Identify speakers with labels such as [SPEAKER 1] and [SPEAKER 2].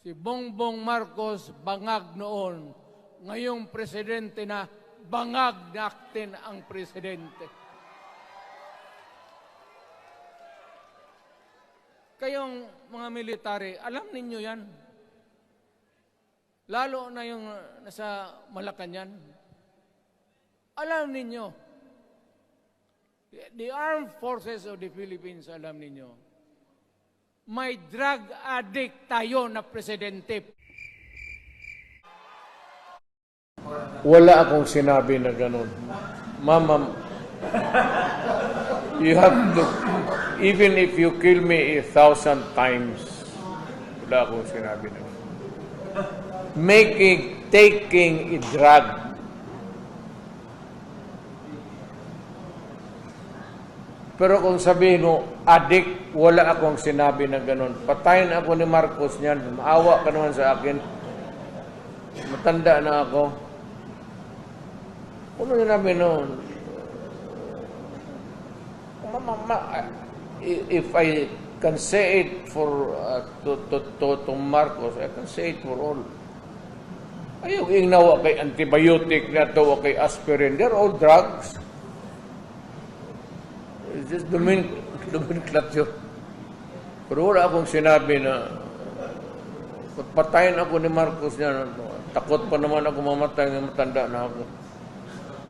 [SPEAKER 1] Si Bongbong Marcos bangag noon, ngayong presidente na bangag natin ang presidente. Kayong mga military, alam ninyo yan. Lalo na yung nasa Malacanang. Alam ninyo, the armed forces of the Philippines, alam ninyo, may drug addict tayo na presidente.
[SPEAKER 2] Wala akong sinabi na ganun. Mama, you have to, even if you kill me 1,000 times, wala akong sinabi na ganun. Taking a drug. Pero kung sabihin mo, addict, wala akong sinabi na ganun. Patayin ako ni Marcos niyan. Maawa ka naman sa akin. Matanda na ako. Ano sinabi noon? If I can say it for to Marcos, I can say it for all. Ayaw ingnawa kay antibiotic na to o kay aspirin. They're all drugs. It's just nomenclature. Pero wala akong sinabi na patayin ako ni Marcos niya. Takot pa naman ako mamatay ng matanda na ako.